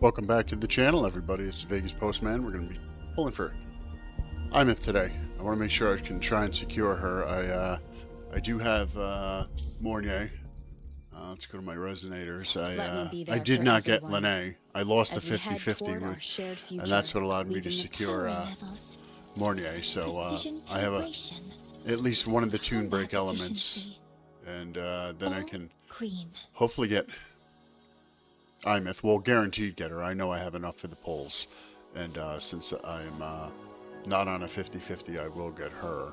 Welcome back to the channel, everybody. It's the Vegas Postman. We're going to be pulling for Aemeath today. I want to make sure I can try and secure her. I do have Mornier. Let's go to my resonators. I did not get Lene. I lost the 50-50, and that's what allowed me to secure Mornier. So I have at least one of the tune break elements, and then I can hopefully get Aemeath. Well, guaranteed get her. I know I have enough for the polls, and since I'm not on a 50-50, I will get her.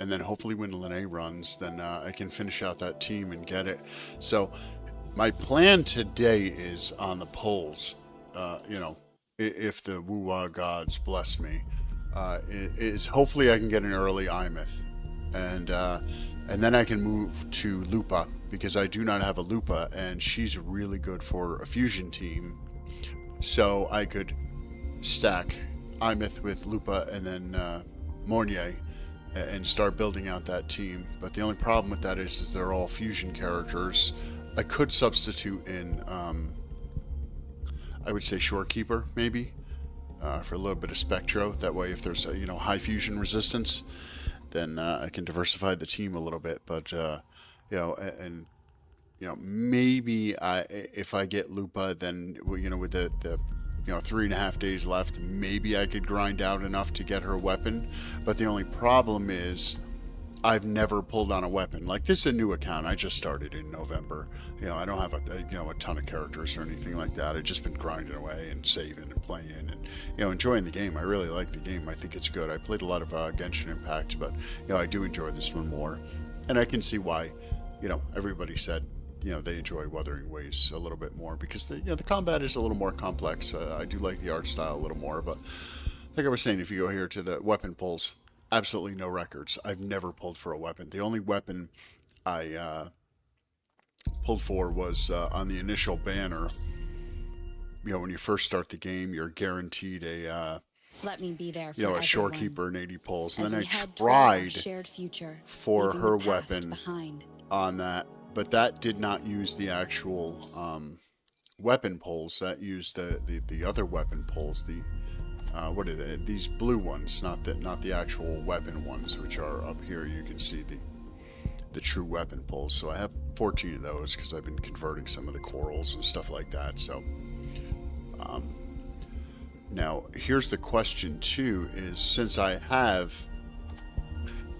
And then hopefully when Lene runs, then I can finish out that team and get it. So my plan today is on the polls, if the Woo-Wah gods bless me, is hopefully I can get an early Aemeath. And then I can move to Lupa, because I do not have a Lupa, and she's really good for a fusion team. So I could stack Aemeath with Lupa and then Mornier and start building out that team. But the only problem with that is they're all fusion characters. I could substitute in, I would say Shorekeeper, maybe, for a little bit of Spectro. That way, if there's a, high fusion resistance, then I can diversify the team a little bit. But maybe if I get Lupa, then with the 3.5 days left, maybe I could grind out enough to get her weapon. But the only problem is I've never pulled on a weapon. Like, this is a new account. I just started in November. I don't have a ton of characters or anything like that. I've just been grinding away and saving and playing and enjoying the game. I really like the game. I think it's good. I played a lot of Genshin Impact, but I do enjoy this one more, and I can see why everybody said they enjoy Wuthering Waves a little bit more, because the combat is a little more complex. I do like the art style a little more, but like I was saying, if you go here to the weapon pulls, absolutely no records. I've never pulled for a weapon. The only weapon I pulled for was on the initial banner. When you first start the game, you're guaranteed a Let me be there for a everyone. Shorekeeper and 80 pulls. And then I Head toward tried our shared future, for leaving her the past weapon behind. on that, but that did not use the actual weapon pulls. That used the other weapon pulls. The what are they? These blue ones, not the actual weapon ones, which are up here. You can see the true weapon pulls. So I have 14 of those because I've been converting some of the corals and stuff like that. So now here's the question too: is since I have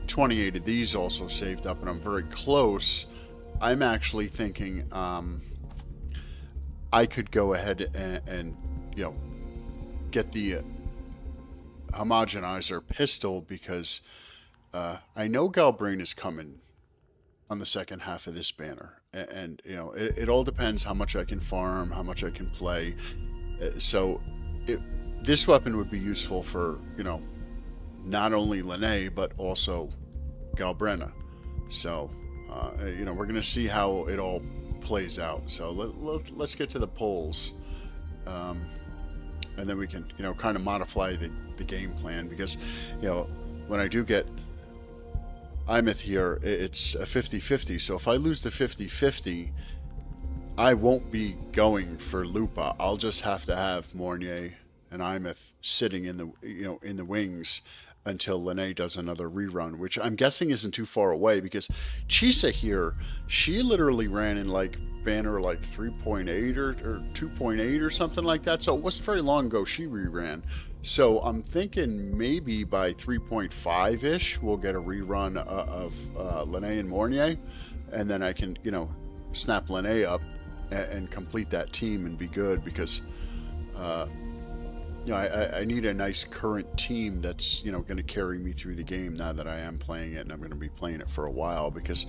28 of these also saved up, and I'm very close, I'm actually thinking I could go ahead and get the homogenizer pistol, because I know Galbrain is coming on the second half of this banner, and it all depends how much I can farm, how much I can play. So this weapon would be useful for not only Lene but also Galbrena. So we're gonna see how it all plays out. So let's get to the polls, and then we can kind of modify the game plan, because when I do get Aemeath here, it's a 50-50. So if I lose the 50-50, I won't be going for Lupa. I'll just have to have Mornier and Aemeath sitting in the in the wings until Lene does another rerun, which I'm guessing isn't too far away, because Chisa here, she literally ran in like banner like 3.8 or 2.8 or something like that. So it wasn't very long ago she reran. So I'm thinking maybe by 3.5-ish we'll get a rerun of Lene and Mornier, and then I can snap Lene up and complete that team and be good, because I need a nice current team that's going to carry me through the game now that I am playing it, and I'm going to be playing it for a while, because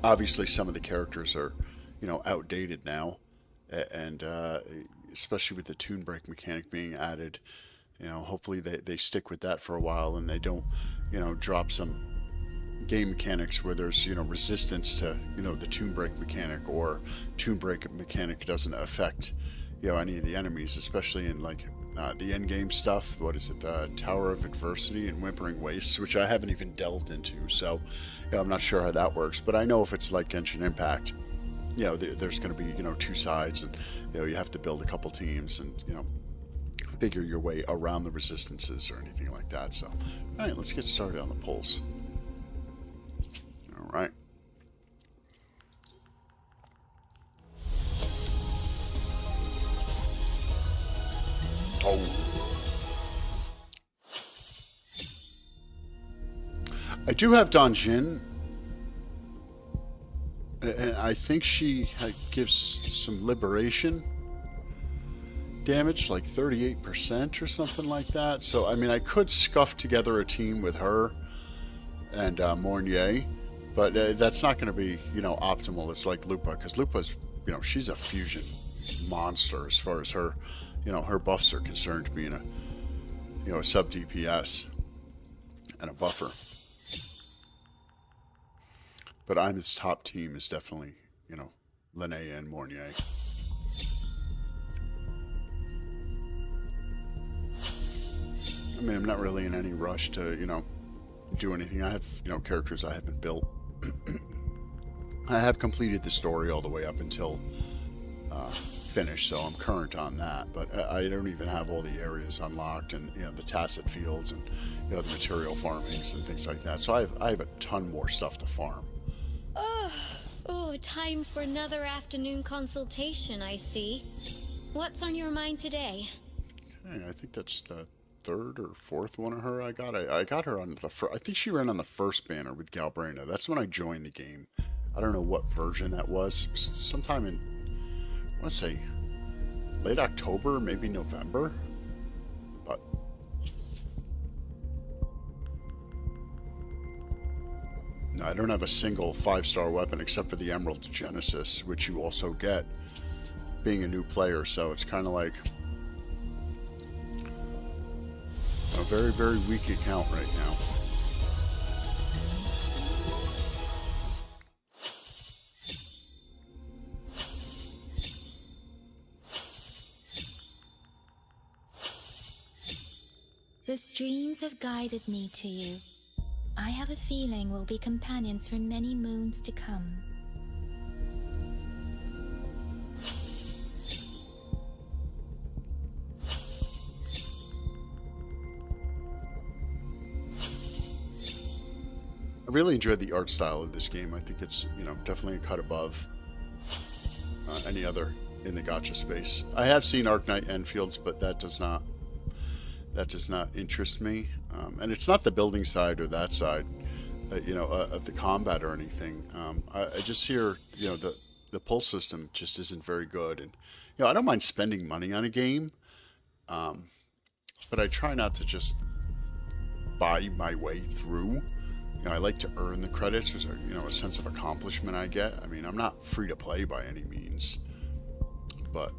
obviously some of the characters are outdated now, and especially with the tune break mechanic being added, hopefully they stick with that for a while, and they don't drop some game mechanics where there's resistance to the tune break mechanic, or tune break mechanic doesn't affect any of the enemies, especially in like the end game stuff. What is it, Tower of Adversity and Whimpering Wastes, which I haven't even delved into, so I'm not sure how that works. But I know if it's like Genshin Impact, there's going to be, two sides, and you have to build a couple teams, and figure your way around the resistances or anything like that. So, all right, let's get started on the pulls. All right. Oh. I do have Donjin, and I think she gives some liberation damage, like 38% or something like that. So, I mean, I could scuff together a team with her and Mornier, but that's not going to be, optimal. It's like Lupa, because Lupa's, she's a fusion monster as far as her, her buffs are concerned, being a sub DPS and a buffer. But Aemeath's top team is definitely, Linnea and Mornier. I mean, I'm not really in any rush to, do anything. I have, characters I haven't built. I have completed the story all the way up until finish, so I'm current on that. But I don't even have all the areas unlocked, and the tacit fields, and the material farmings and things like that. So I have a ton more stuff to farm. Oh, time for another afternoon consultation, I see. What's on your mind today? Okay, I think that's the third or fourth one of her I got. I got her on the first. I think she ran on the first banner with Galbrena. That's when I joined the game. I don't know what version that was. Sometime in, I want to say, late October, maybe November. But no, I don't have a single 5-star weapon except for the Emerald Genesis, which you also get being a new player. So it's kind of like a very, very weak account right now. The streams have guided me to you. I have a feeling we'll be companions for many moons to come. I really enjoyed the art style of this game. I think it's, definitely a cut above any other in the gacha space. I have seen Arknight Enfields, but that does not interest me. And it's not the building side or that side, of the combat or anything. I just hear, the pull system just isn't very good. And, I don't mind spending money on a game, but I try not to just buy my way through. I like to earn the credits. There's a sense of accomplishment I get. I mean, I'm not free to play by any means, but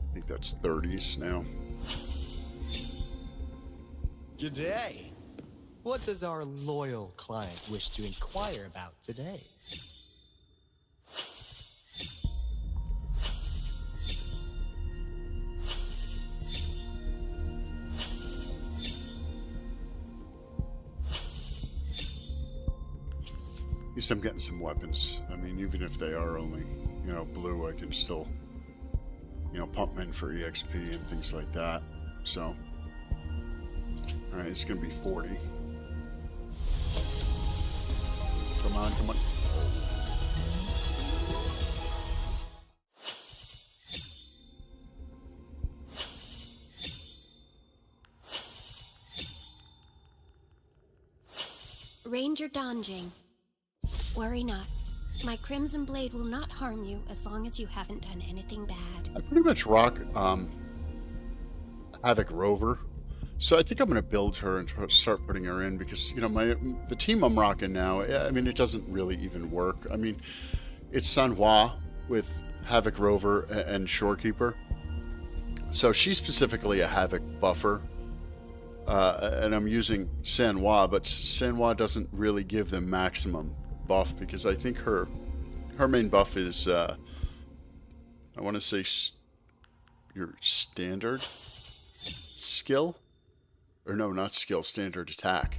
I think that's 30s now. G'day. What does our loyal client wish to inquire about today? At least I'm getting some weapons. I mean, even if they are only, blue, I can still, pump them in for EXP and things like that. So, all right, it's going to be 40. Come on, come on. Ranger Donjing. Worry not. My Crimson Blade will not harm you as long as you haven't done anything bad. I pretty much rock Havoc Rover. So I think I'm going to build her and start putting her in because, the team I'm rocking now, I mean, it doesn't really even work. I mean, it's Sanhua with Havoc Rover and Shorekeeper. So she's specifically a Havoc buffer. And I'm using Sanhua, but Sanhua doesn't really give the maximum buff because I think her main buff is I want to say your standard skill, or no, not skill, standard attack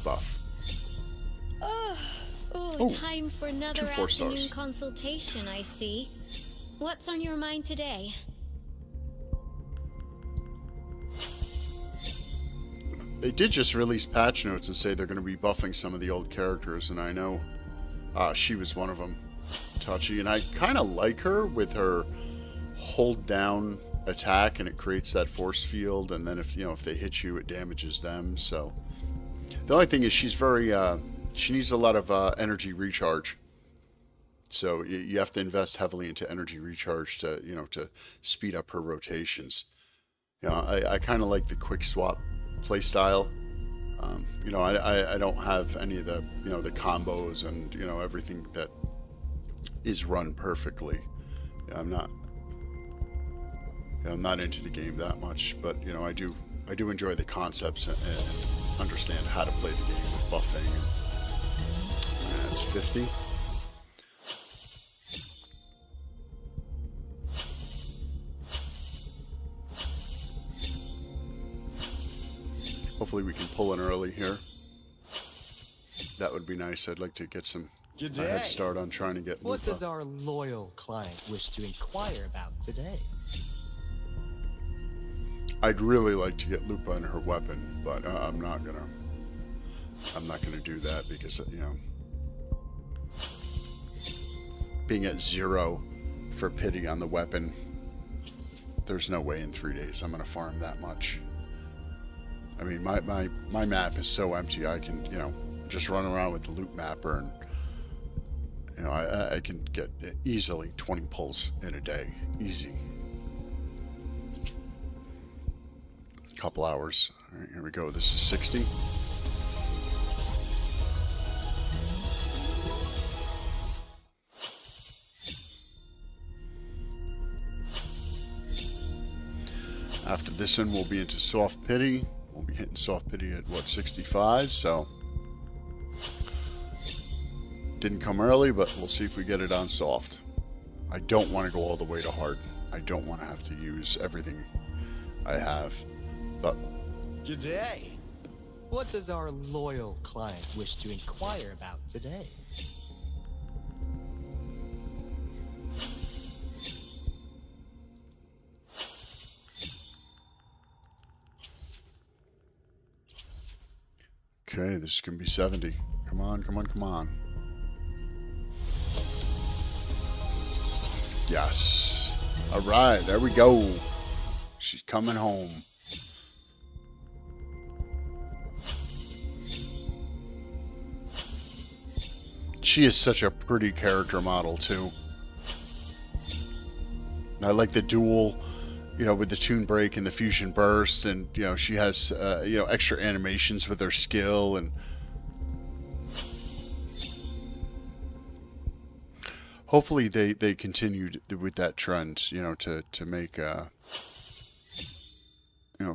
buff. Oh, time for another 2 4 afternoon stars. consultation, I see. What's on your mind today? They did just release patch notes and say they're going to be buffing some of the old characters, and I know she was one of them, Tachi, and I kind of like her with her hold down attack, and it creates that force field, and then if they hit you, it damages them. So the only thing is she's very she needs a lot of energy recharge. So you have to invest heavily into energy recharge to to speed up her rotations. I kind of like the quick swap play style. I don't have any of the the combos and everything that is run perfectly. I'm not into the game that much, but I do enjoy the concepts and understand how to play the game with buffing. And that's 50. Hopefully we can pull in early here. That would be nice. I'd like to get some a head start on trying to get What Lupa. does our loyal client wish to inquire about today? I'd really like to get Lupa and her weapon, but I'm not gonna do that because being at 0 for pity on the weapon, there's no way in 3 days I'm gonna farm that much. I mean, my map is so empty. I can just run around with the loot mapper, and I can get easily 20 pulls in a day, easy. Couple hours. All right, here we go. This is 60. After this one, we'll be into soft pity. We'll be hitting soft pity at 65, so didn't come early, but we'll see if we get it on soft. I don't want to go all the way to hard. I don't want to have to use everything I have, but G'day. What does our loyal client wish to inquire about today? okay, this is gonna be 70. Come on, come on, come on. Yes. All right, there we go. She's coming home. She is such a pretty character model too. I like the dual, with the tune break and the fusion burst, and she has extra animations with her skill, and hopefully they continued with that trend, to make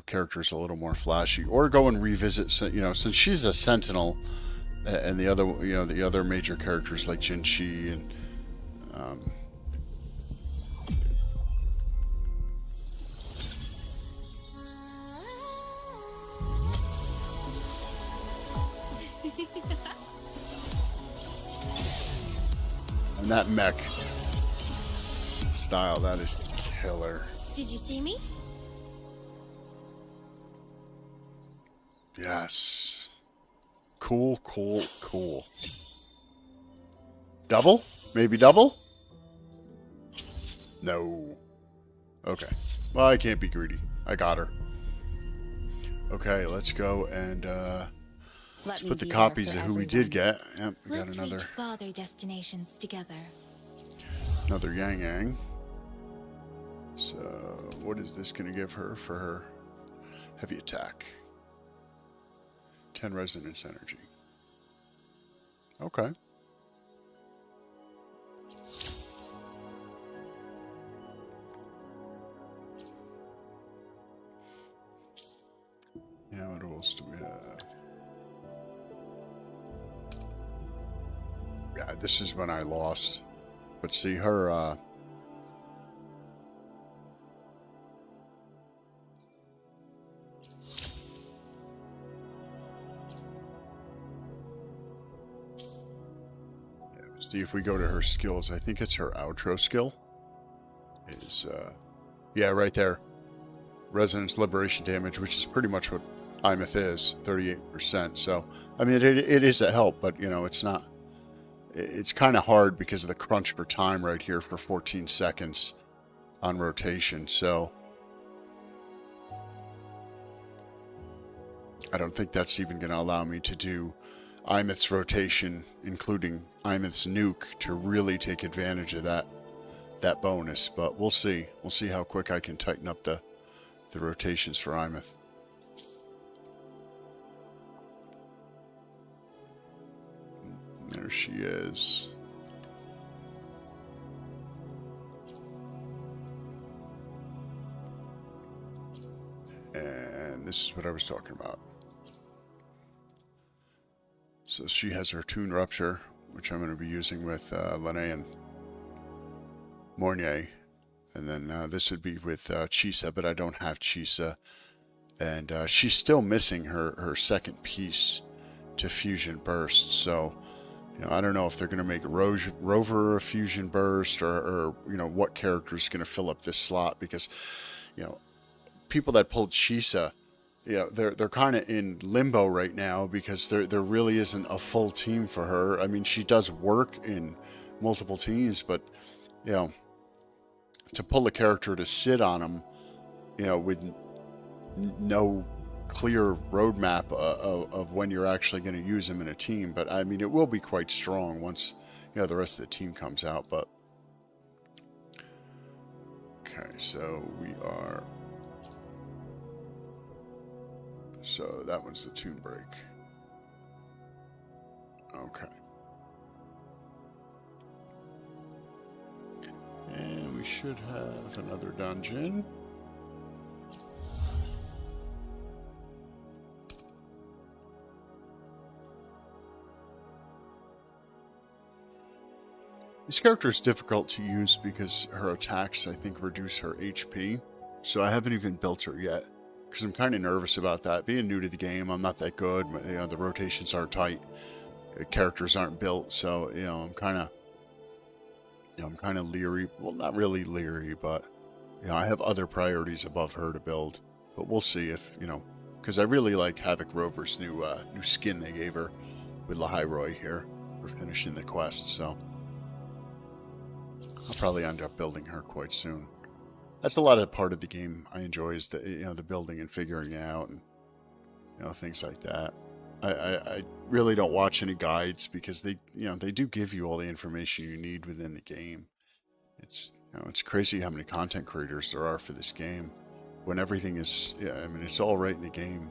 characters a little more flashy, or go and revisit, since she's a sentinel, and the other major characters like Jinshi and and that mech style, that is killer. Did you see me? Yes. Cool, cool, cool. Double? Maybe double? No. Okay. Well, I can't be greedy. I got her. Okay, let's go and let's put the copies of who we did get. Yep, we got Let's another reach farther destinations together. Yang Yang. So, what is this going to give her for her heavy attack? 10 resonance energy. Okay. Yeah, what else do we have? Yeah, this is when I lost. But see her, see if we go to her skills. I think it's her outro skill. Is, yeah, right there. Resonance liberation damage, which is pretty much what Aemeath is, 38%. So, I mean, it is a help, but, you know, it's not... It's kind of hard because of the crunch for time right here for 14 seconds on rotation. So, I don't think that's even going to allow me to do Aemeath's rotation, including Aemeath's nuke, to really take advantage of that bonus. But we'll see. We'll see how quick I can tighten up the rotations for Aemeath. There she is. And this is what I was talking about. So she has her Toon Rupture, which I'm going to be using with Lene and Mornier. And then this would be with Chisa, but I don't have Chisa. And she's still missing her second piece to Fusion Burst. So, you know, I don't know if they're going to make Rover a Fusion Burst or you know, what character is going to fill up this slot. Because, you know, people that pulled Chisa, you know, they're kind of in limbo right now because there really isn't a full team for her. I mean, she does work in multiple teams, but, you know, to pull a character to sit on them, you know, with no clear roadmap of when you're actually going to use them in a team. But I mean, it will be quite strong once, you know, the rest of the team comes out. But okay, so we are. So that one's the Toon Break. Okay. And we should have another dungeon. This character is difficult to use because her attacks, I think, reduce her HP. So I haven't even built her yet because I'm kind of nervous about that. Being new to the game, I'm not that good. You know, the rotations aren't tight. The characters aren't built, so you know, I'm kind of leery. Well, not really leery, but you know, I have other priorities above her to build. But we'll see if, you know, because I really like Havoc Rover's new skin they gave her with Lahiroy here for finishing the quest. So I'll probably end up building her quite soon. That's a lot of part of the game I enjoy, is the, you know, the building and figuring it out and, you know, things like that. I really don't watch any guides because they, you know, they do give you all the information you need within the game. It's, you know, it's crazy how many content creators there are for this game when everything is, yeah, I mean, it's all right in the game.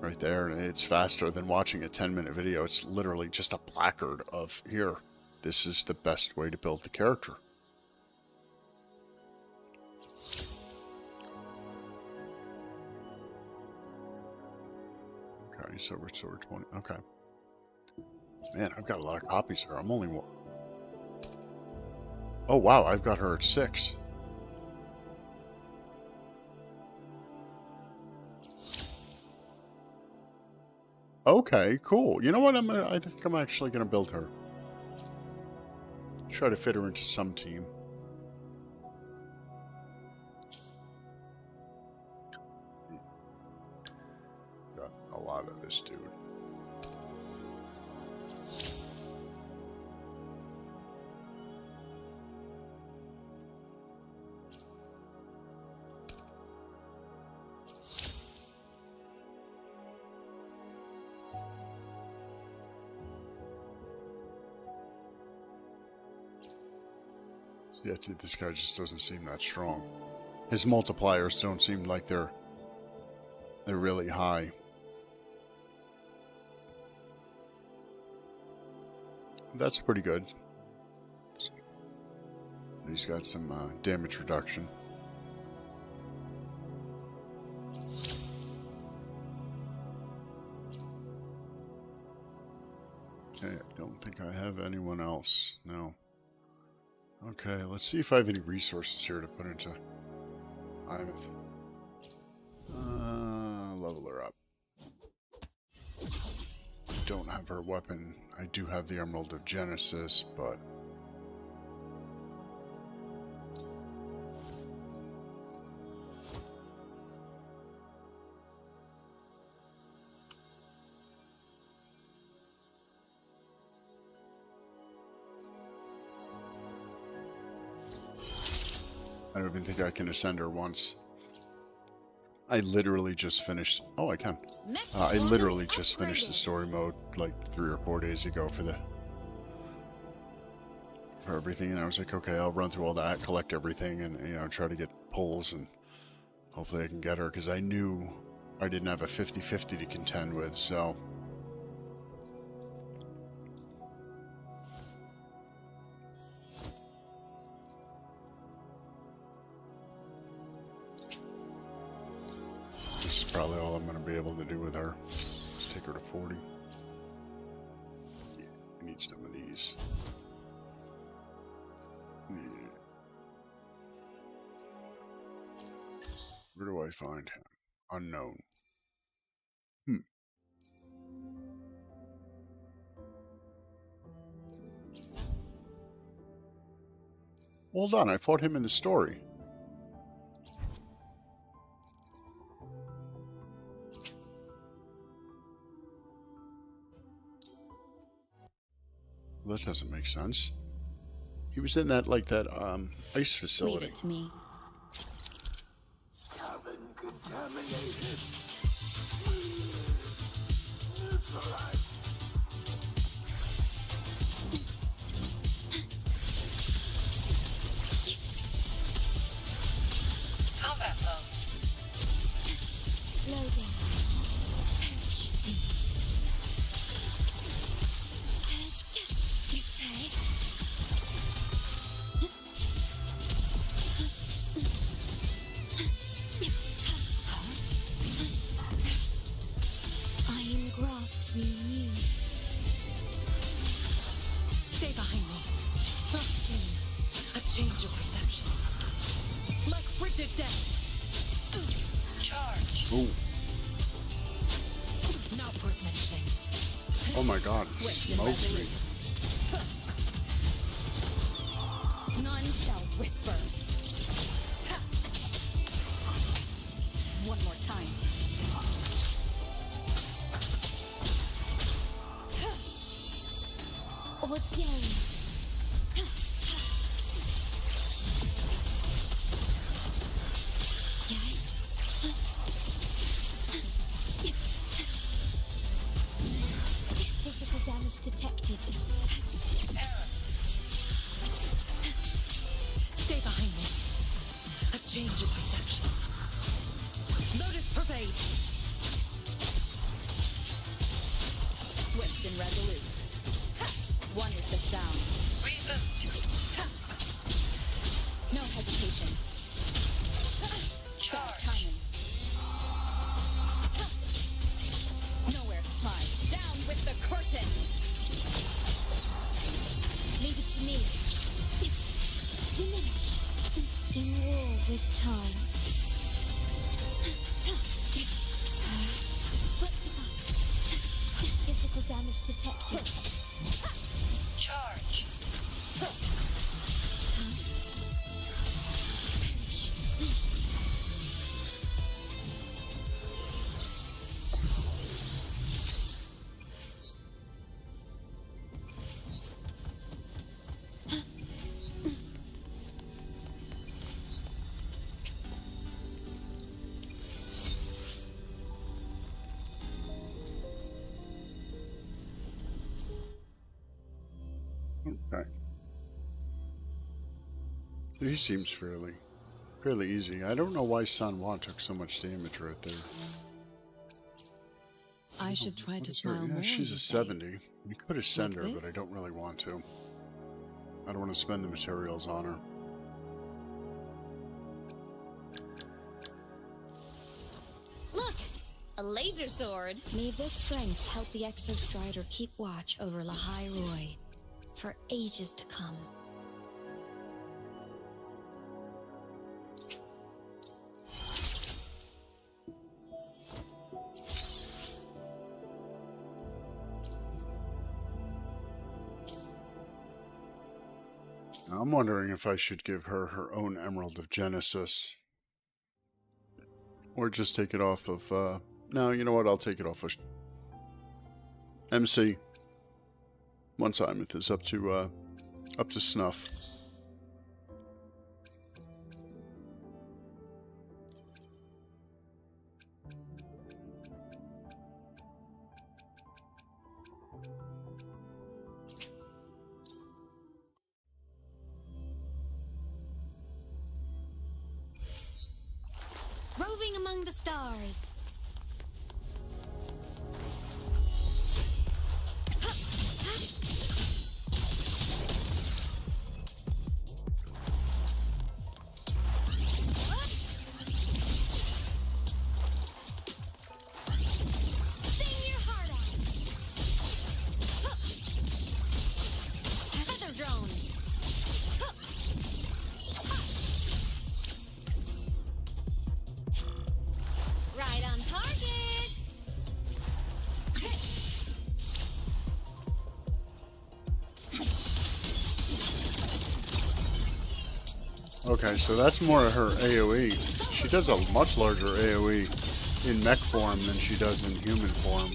Right there, and it's faster than watching a 10-minute video. It's literally just a placard of, here, this is the best way to build the character. Okay, so we're 20. Okay. Man, I've got a lot of copies here. I'm only one. Oh, wow, I've got her at 6. Okay, cool. You know what? I think I'm actually gonna build her. Try to fit her into some team. Got a lot of this dude. Yeah, this guy just doesn't seem that strong. His multipliers don't seem like they're really high. That's pretty good. He's got some damage reduction. Okay, think I have anyone else. No. Okay, let's see if I have any resources here to put into Aemeath. Level her up. Don't have her weapon. I do have the Emerald of Genesis, but I don't even think I can ascend her once. I literally just finished. Oh, I can. I literally just finished the story mode like 3 or 4 days ago for everything, and I was like, okay, I'll run through all that, collect everything, and try to get pulls, and hopefully I can get her, because I knew I didn't have a 50-50 to contend with, so. This is probably all I'm going to be able to do with her. Let's take her to 40. Yeah, we need some of these. Yeah. Where do I find him? Unknown. Hold on, I fought him in the story. Well, that doesn't make sense. He was in that, like, that, ice facility. Leave it to me. Cabin contaminated. Combat mode. Loading. I engraft you new. Stay behind me. Trust in a change of perception. Like frigid death. Charge. Ooh. Not worth mentioning. Oh my god, he smoked me. None shall whisper. One more time. Ordained. Physical damage detected. Stay behind me. A change of perception. Lotus pervade. Swift and resolute. One with the sound. No hesitation. Bad timing. Nowhere to hide. Down with the curtain. Leave it to me. Diminish. In war with time. Rectify. Physical damage detected. Charge. Okay. He seems fairly easy. I don't know why Sanwa took so much damage right there. I should try to That's right, smile yeah, more. she's a you say. 70. We could ascend Like her, but I this? don't really want to. I don't want to spend the materials on her. Look! A laser sword. May this strength help the Exostrider keep watch over Lahai Roy for ages to come. I'm wondering if I should give her her own Emerald of Genesis. Or just take it off of, no, you know what, I'll take it off of MC. Once Aemeath is up to snuff. Roving among the stars. Sing your heart out. Feather drones. Right on target. Okay, so that's more of her AoE. She does a much larger AoE in mech form than she does in human form.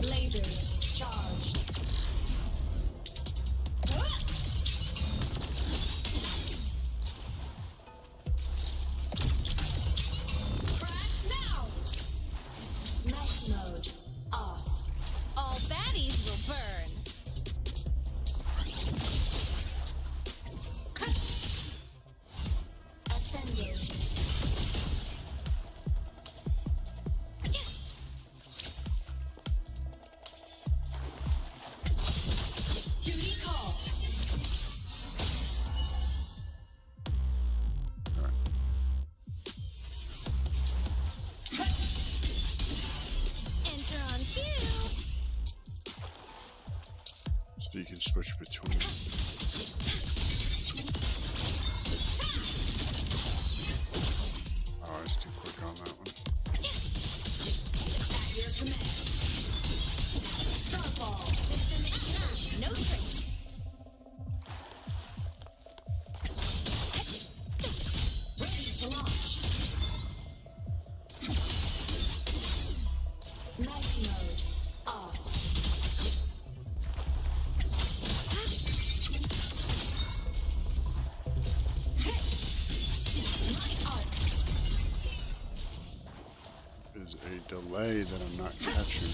Lasers charged. Crash now. Mech mode off. All baddies will burn. Ascending. Duty call. Enter on cue. So you can switch between. Oh, I was too quick on that one. At your command. Starfall. System ignition. No trace. Ready to launch. Mech mode off. Is a delay that I'm not catching.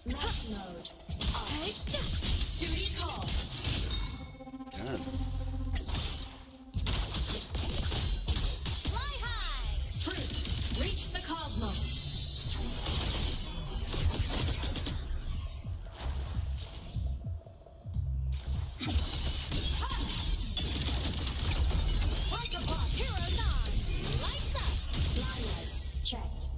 Mech mode Duty call. Again. Fly high. Truth. Reach the cosmos. Micropod heroes on. Lights up. flyers checked.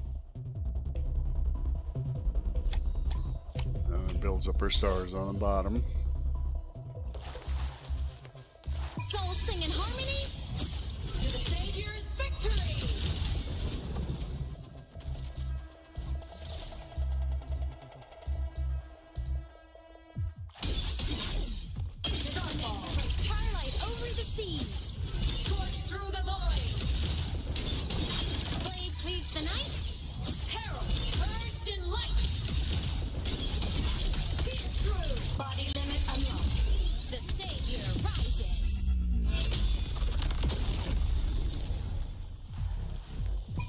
And it builds up her stars on the bottom. Souls sing in harmony. To the Savior's victory. Starfall. Starlight over the seas. Scorch through the void. Blade cleaves the night. Herald purged in light. Pierce through. Body limit unlocked. The Savior rises.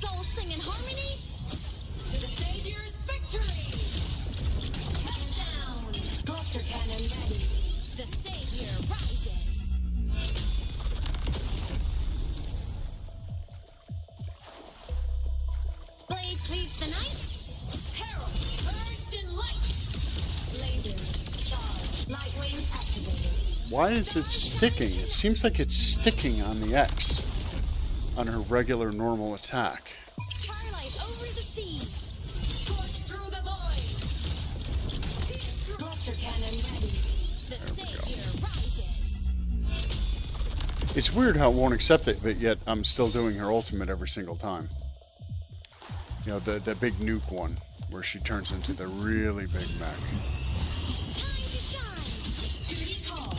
Souls sing in harmony. To the Savior's victory. Countdown. Cluster cannon ready. The Savior rises. Blade cleaves the night. Herald purged in light. Lasers charged. Light wings activated. Why is it sticking? It seems like it's sticking on the X. on her regular normal attack. Starlight over the seas. Scorch through the void. Cluster cannon ready. The savior rises. It's weird how it won't accept it, but yet I'm still doing her ultimate every single time. You know, the big nuke one, where she turns into the really big mech. Time to shine. Duty call.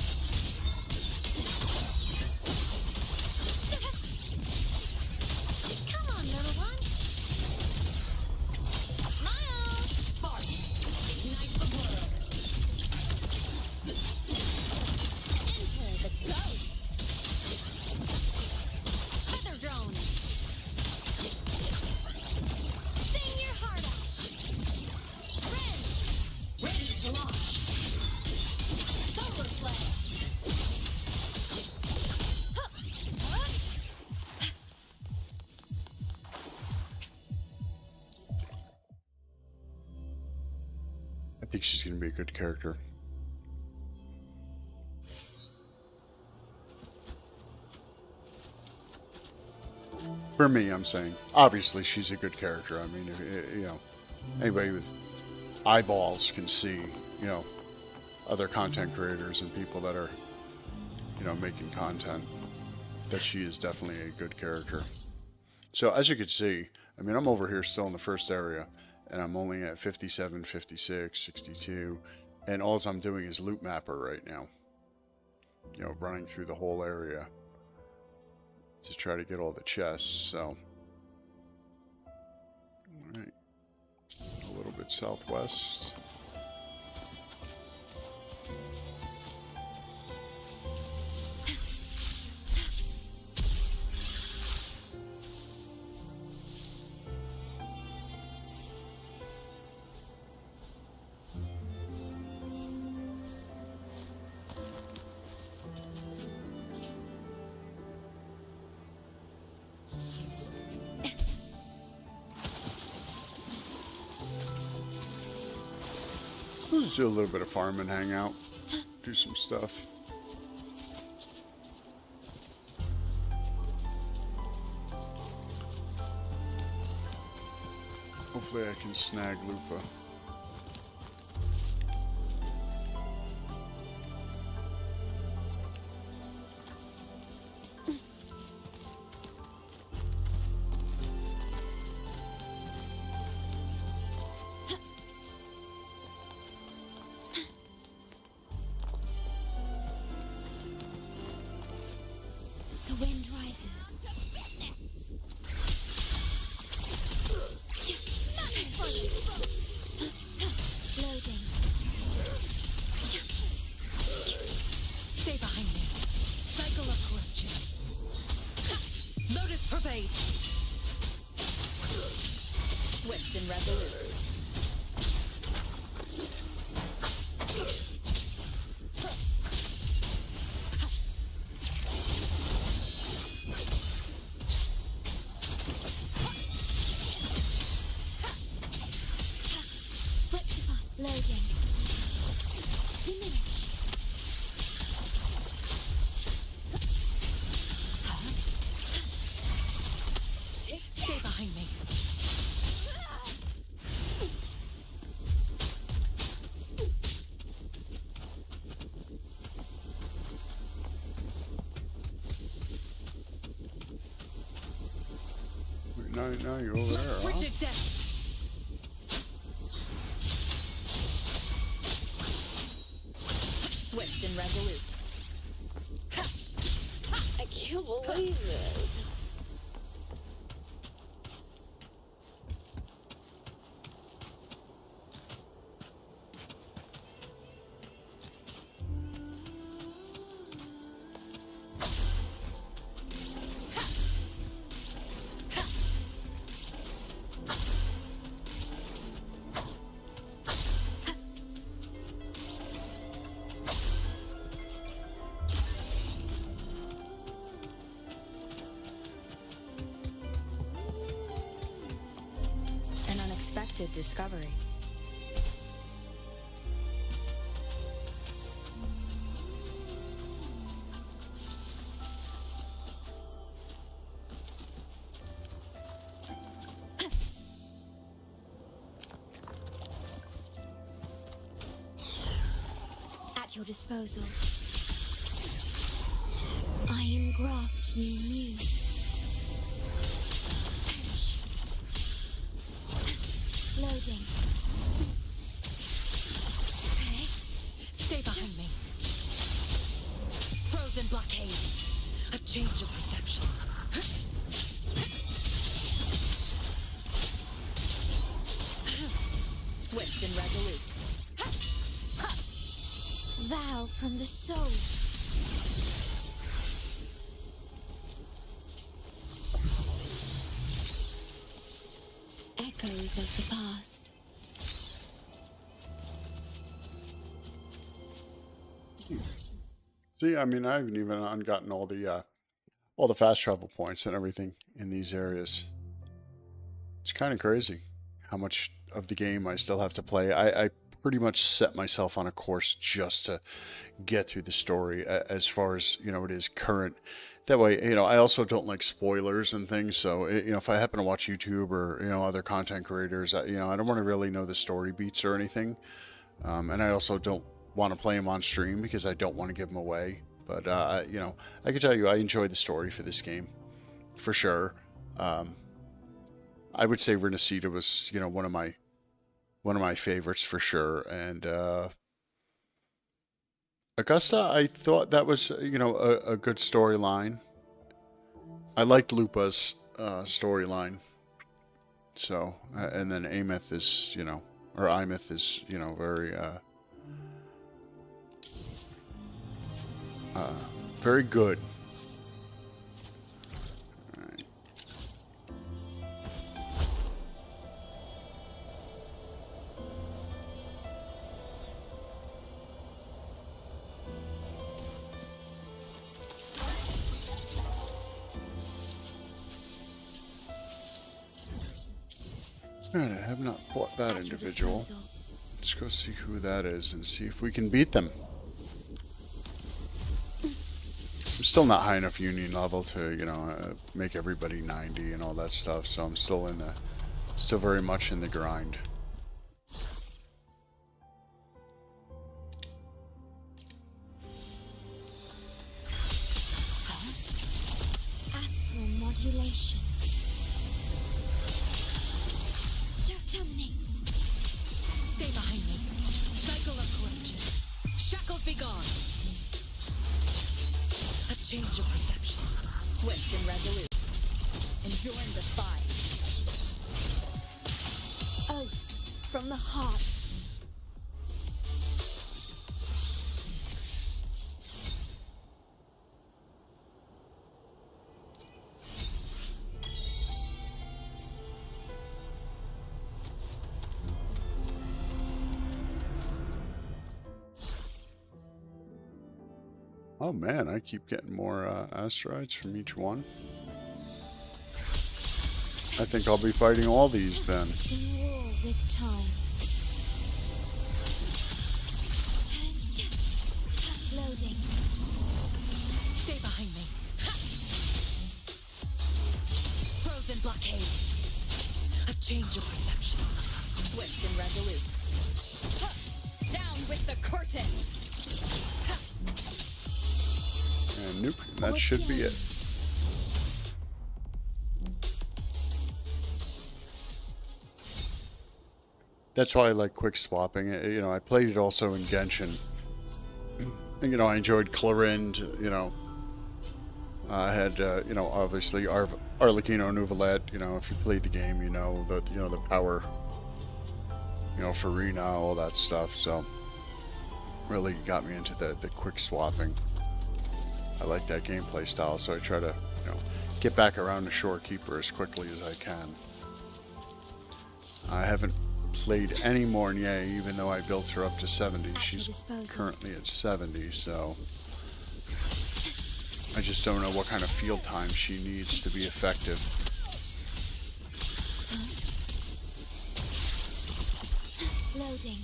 Come on, little one. Smile. Sparks. Ignite the world. Enter the ghost. Feather drones. Sing your heart out. Ren. Ready to launch. Solar flare. Huh. Huh? I think she's going to be a good character. For me, I'm saying. Obviously, she's a good character. I mean, if, you know, anybody with eyeballs can see, you know, other content creators and people that are, you know, making content, that she is definitely a good character. So, as you can see, I mean, I'm over here still in the first area, and I'm only at 57, 56, 62, and all I'm doing is loot mapper right now. You know, running through the whole area to try to get all the chests, so. Alright. A little bit southwest. We'll just do a little bit of farm and hang out. Do some stuff. Hopefully I can snag Lupa. The wind rises. Loading. Stay behind me. Cycle of corruption. Lotus pervade. Swift and resolute. Rectify. Loading. Diminish. Stay behind me. Wait, now you're over there, huh? Rigid death. Swift and resolute. I can't believe this. An unexpected discovery. At your disposal. Iron graft you knew. Loading. Okay. Stay behind me. Frozen blockade. A change of perception. Swift and resolute. Vow from the soul. Echoes of the past. See, I mean, I haven't even gotten all the fast travel points and everything in these areas. It's kind of crazy how much of the game I still have to play. I pretty much set myself on a course just to get through the story as far as, it is current. That way, I also don't like spoilers and things. So, if I happen to watch YouTube or, other content creators, I don't want to really know the story beats or anything. And I also don't want to play them on stream because I don't want to give them away. But, I can tell you I enjoyed the story for this game, for sure. I would say Renacita was, one of my favorites for sure. And Augusta, I thought that was, a good storyline. I liked Lupa's storyline. So, and then Aemeath is, or Aemeath is, very, very good. Alright, I have not fought that individual. Let's go see who that is and see if we can beat them. I'm still not high enough union level to, make everybody 90 and all that stuff, so I'm still still very much in the grind. Astral modulation. Terminate. Stay behind me. Cycle of corruption. Shackles be gone. A change of perception. Swift and resolute. Enduring the fight. Oath from the heart. Oh man, I keep getting more asteroids from each one. I think I'll be fighting all these then. In war with time. Loading. Stay behind me. Frozen blockade. A change of perception. Swift and resolute. Down with the curtain. And nuke, that should be it. That's why I like quick swapping. I played it also in Genshin. And, I enjoyed Clorind, I had, obviously Arlecchino Nuvolette, if you played the game, the power, Farina, all that stuff. So, really got me into the quick swapping. I like that gameplay style, so I try to, get back around to Shorekeeper as quickly as I can. I haven't played any more Nye, even though I built her up to 70. She's currently at 70, so I just don't know what kind of field time she needs to be effective. Loading.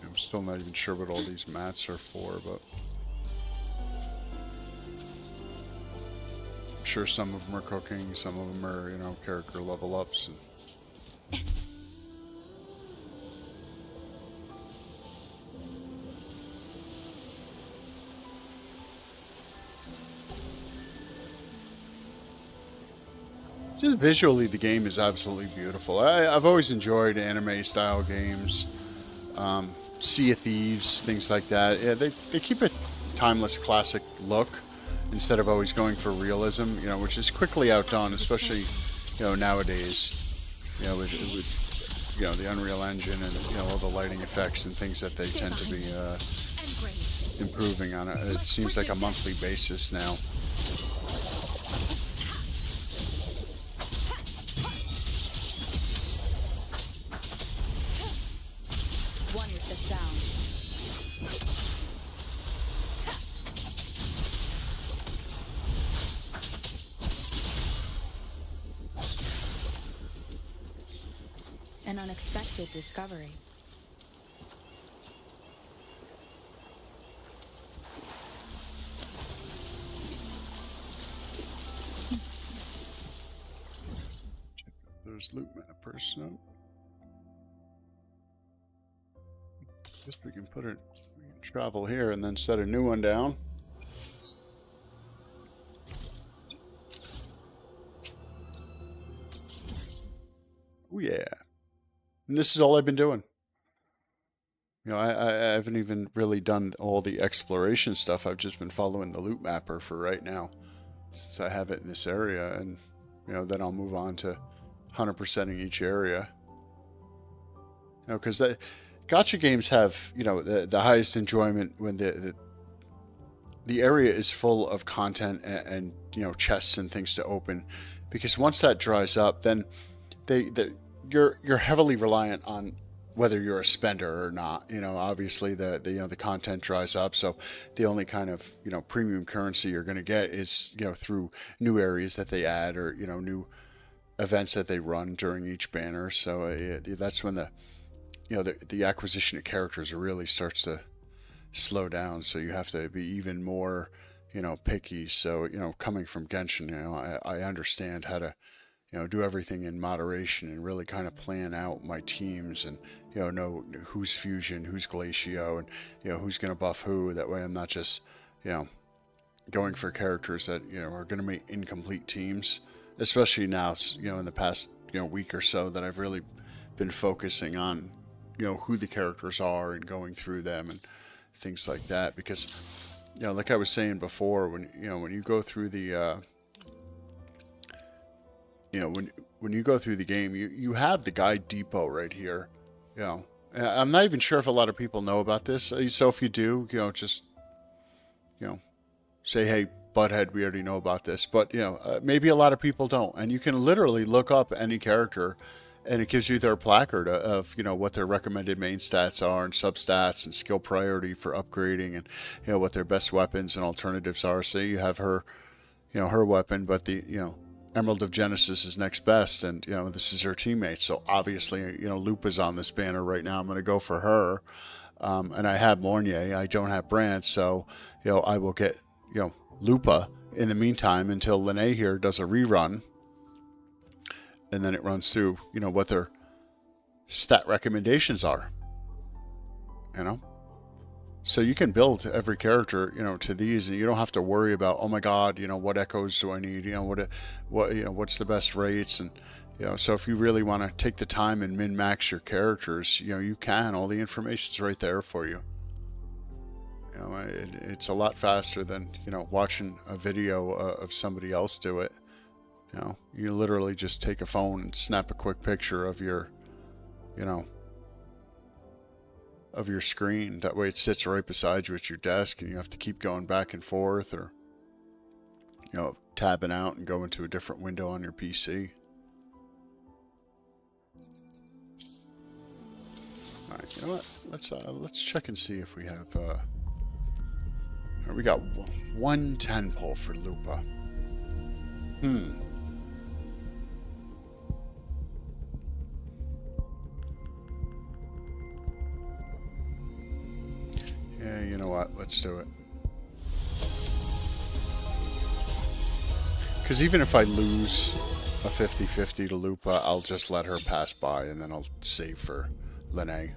I'm still not even sure what all these mats are for, but sure some of them are cooking, some of them are, you know, character level ups. And just visually, the game is absolutely beautiful. I've always enjoyed anime style games, Sea of Thieves, things like that. Yeah, they keep a timeless classic look instead of always going for realism, you know, which is quickly outdone, especially, you know, nowadays, you know, with you know, the Unreal Engine and, you know, all the lighting effects and things that they tend to be improving on it seems like a monthly basis now. One with the sound. An unexpected discovery. There's loot mana person. Guess we can put it, we can travel here and then set a new one down. Oh yeah. And this is all I've been doing. You know, I haven't even really done all the exploration stuff. I've just been following the loot mapper for right now, since I have it in this area, and you know, then I'll move on to 100%ing each area. You know, because the gacha games have, you know, the highest enjoyment when the area is full of content and you know, chests and things to open, because once that dries up, then you're heavily reliant on whether you're a spender or not. You know, obviously the you know, the content dries up, so the only kind of, you know, premium currency you're going to get is, you know, through new areas that they add, or you know, new events that they run during each banner. So that's when the, you know, the acquisition of characters really starts to slow down. So you have to be even more, you know, picky. So, you know, coming from Genshin, you know, I understand how to, you know, do everything in moderation and really kind of plan out my teams, and you know who's fusion, who's glacio, and you know, who's going to buff who. That way I'm not just, you know, going for characters that, you know, are going to make incomplete teams, especially now, you know, in the past, you know, week or so, that I've really been focusing on, you know, who the characters are and going through them and things like that. Because, you know, like I was saying before, when, you know, when you go through the you know, when you go through the game, you have the guide depot right here. You know, I'm not even sure if a lot of people know about this. So if you do, you know, just, you know, say, hey, butthead, we already know about this. But, you know, maybe a lot of people don't. And you can literally look up any character, and it gives you their placard of, you know, what their recommended main stats are and substats and skill priority for upgrading, and, you know, what their best weapons and alternatives are. So you have her, you know, her weapon, but the, you know, Emerald of Genesis is next best, and you know, this is her teammate. So obviously, you know, Lupa's on this banner right now. I'm going to go for her, and I have Mornier. I don't have Brant, so you know, I will get, you know, Lupa in the meantime until Lene here does a rerun, and then it runs through, you know, what their stat recommendations are. You know. So you can build every character, you know, to these, and you don't have to worry about, oh my God, you know, what echoes do I need? You know, what you know, what's the best rates? And you know, so if you really want to take the time and min max your characters, you know, you can. All the information's right there for you. You know, it's a lot faster than, you know, watching a video of somebody else do it. You know, you literally just take a phone and snap a quick picture of your, you know, of your screen. That way it sits right beside you at your desk, and you have to keep going back and forth, or, you know, tabbing out and go into a different window on your PC. Alright, you know what? Let's check and see if we have we got one 10 pull for Lupa. Yeah, you know what? Let's do it. Because even if I lose a 50-50 to Lupa, I'll just let her pass by and then I'll save for Lene.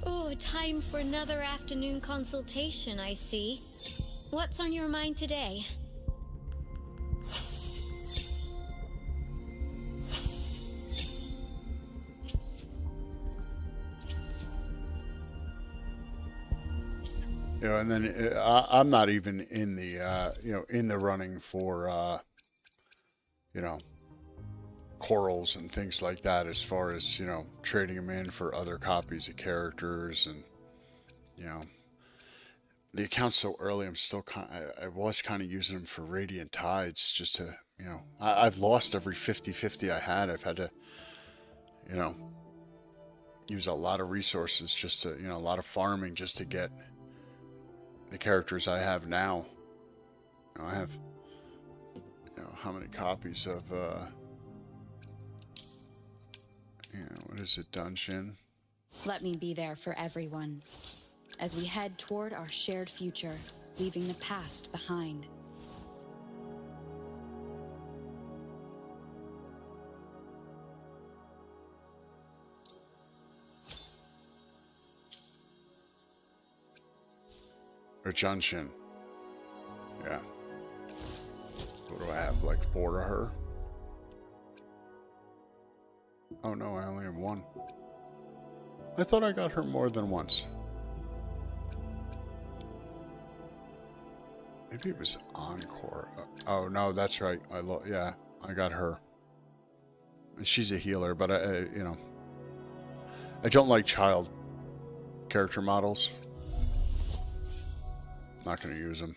Oh, time for another afternoon consultation, I see. What's on your mind today? You know, and then I'm not even in the in the running for corals and things like that, as far as trading them in for other copies of characters. And the account's so early, I'm still I was kind of using them for Radiant Tides, just to I've lost every 50-50 I had. I've had to use a lot of resources, just to a lot of farming, just to get the characters I have now. I have how many copies of what is it, Dungeon? Let me be there for everyone as we head toward our shared future, leaving the past behind. Or Junshin. Yeah. What do I have? Like 4 of her? Oh no, I only have 1. I thought I got her more than once. Maybe it was Encore. Oh no, that's right. Yeah, I got her. And she's a healer, but I don't like child character models. Not going to use them.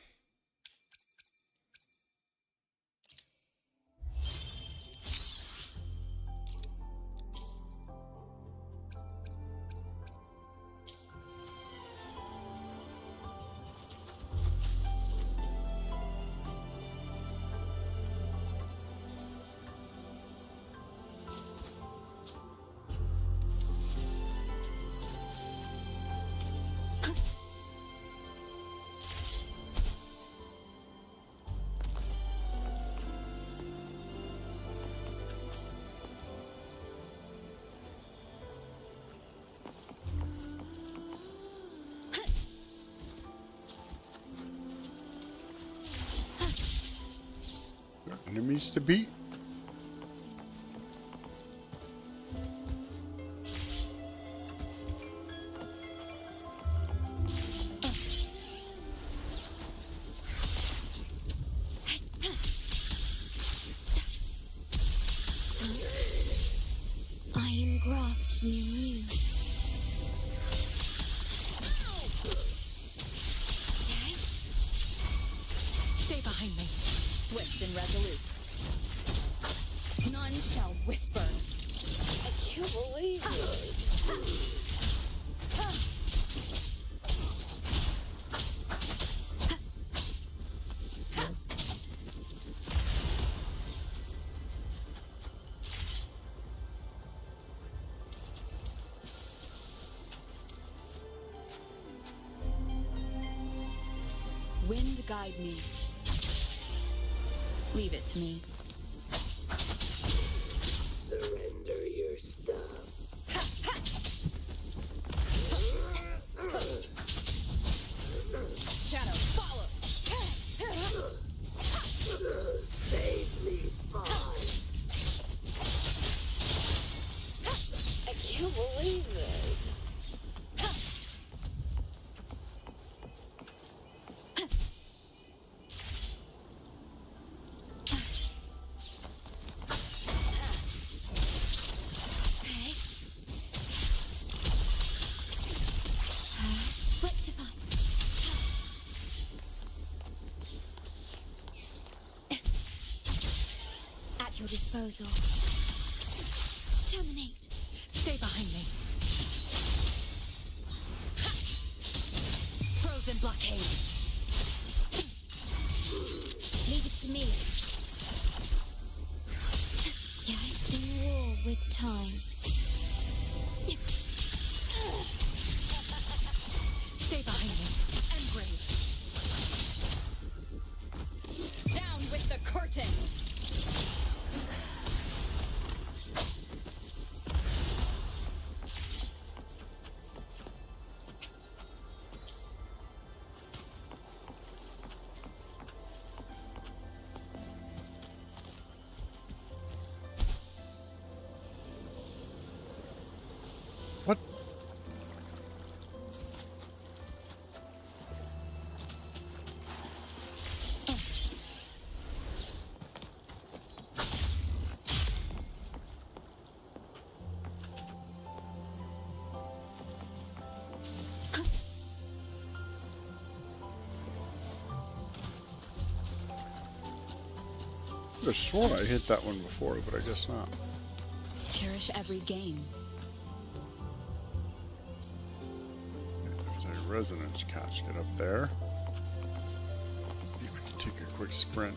Enemies to beat. I engraft you new. Stay behind me. Swift and resolute. None shall whisper. I can't believe it. Wind guide me. Leave it to me. Surrender your stuff. Shadow, follow. Save me, boss. I can't believe it. At your disposal. Terminate. Stay behind me. Frozen blockade. to me. In war with time. Stay behind me and brave. Down with the curtain! What? I swore I hit that one before, but I guess not. Cherish every gain. There's a resonance casket up there. If we can take a quick sprint.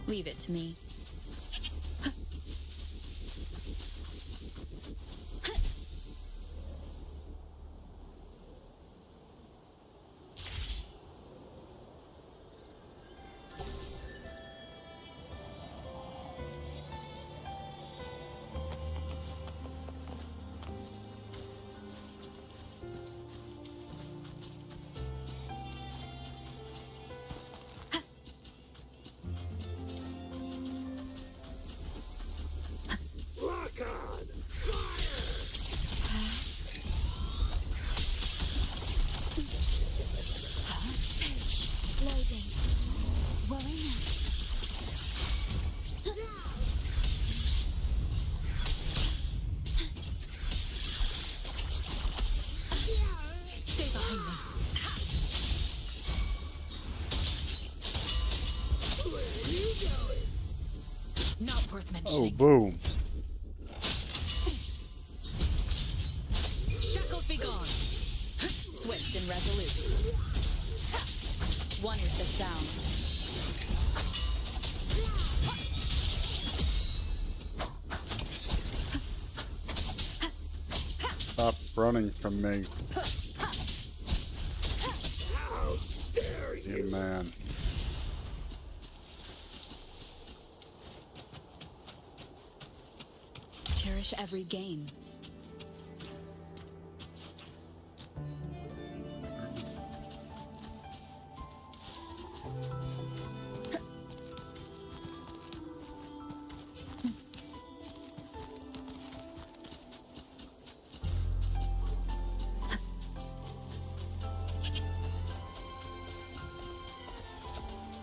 Leave it to me. Lock on! Fire! Loading. Worry not. Stay behind me. Where are you going? Not worth Oh, mentioning. boom. Shackles be gone. Swift and resolute. One is the sound. Stop running from me, How dare you you! man. Cherish every gain.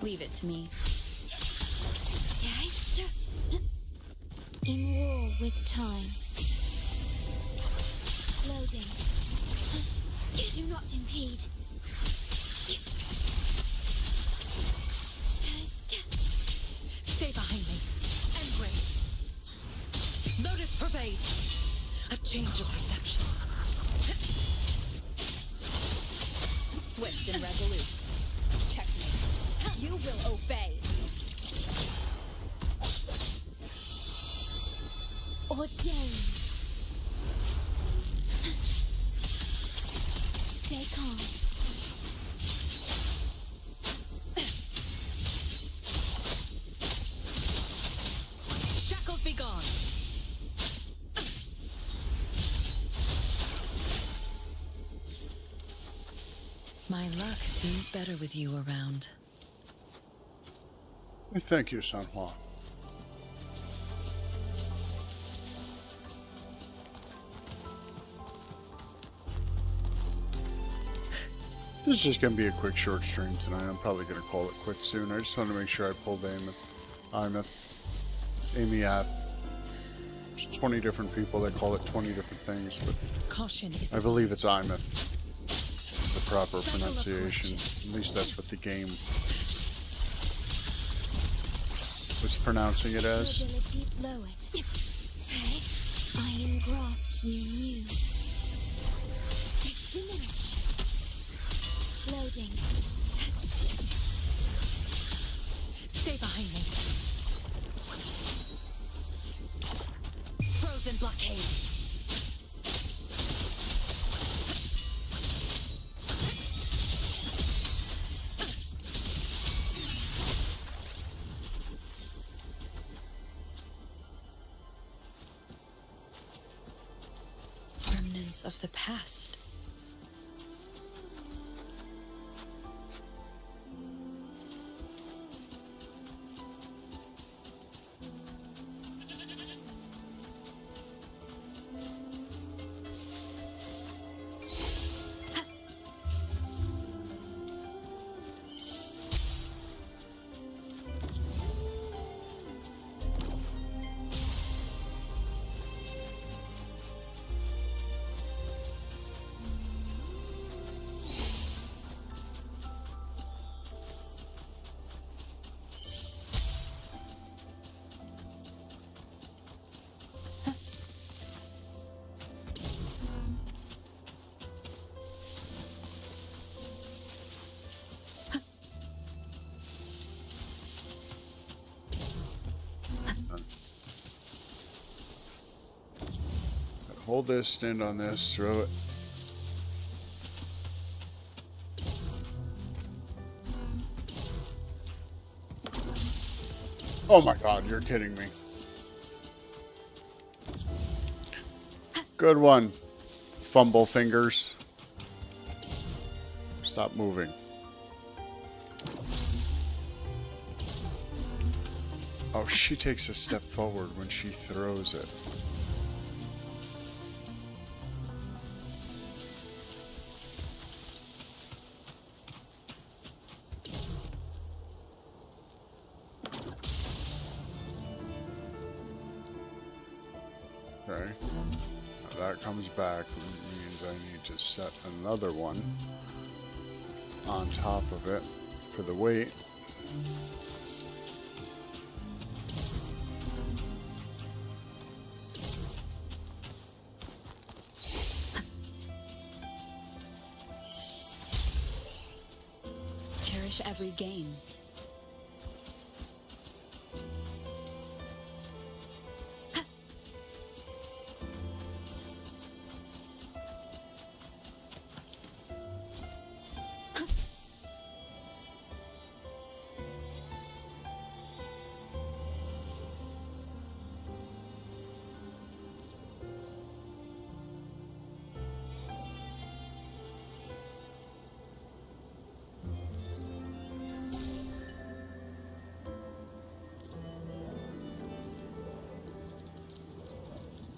Leave it to me. In war with time. Loading. Do not impede. Stay behind me and brave. Lotus pervade. A change of perception. Swift and resolute. Checkmate. You will obey. Ordained. Stay calm. Shackles be gone. My luck seems better with you around. Thank you, Sanhua. This is just going to be a quick short stream tonight. I'm probably going to call it quits soon. I just want to make sure I pulled Aemeath. There's 20 different people that call it 20 different things, but Caution is I believe it's Aemeath. It's the proper pronunciation. At least that's what the game was pronouncing it as. Ability lowered. You knew. Diminish. Loading. Stay behind me. Frozen blockade. Remnants of the past. Hold this, stand on this, throw it. Oh my god, you're kidding me. Good one. Fumble fingers. Stop moving. Oh, she takes a step forward when she throws it. Okay, now that comes back, means I need to set another one on top of it for the weight. Cherish every gain.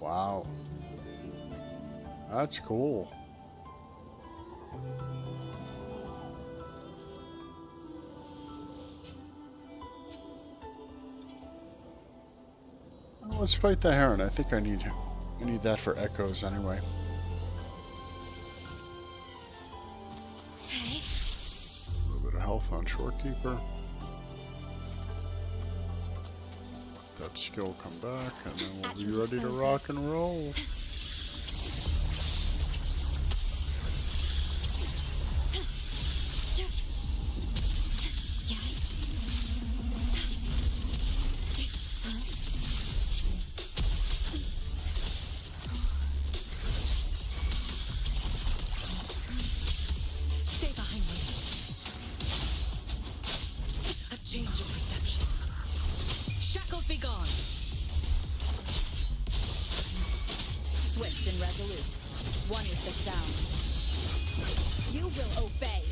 Wow. That's cool. Well, let's fight the heron. I think I need that for echoes anyway. Okay. A little bit of health on Shorekeeper. That skill come back, and then we'll be ready to rock and roll. Stay behind me. A change of perception. Shackles be gone. Swift and resolute. One with the sound. You will obey.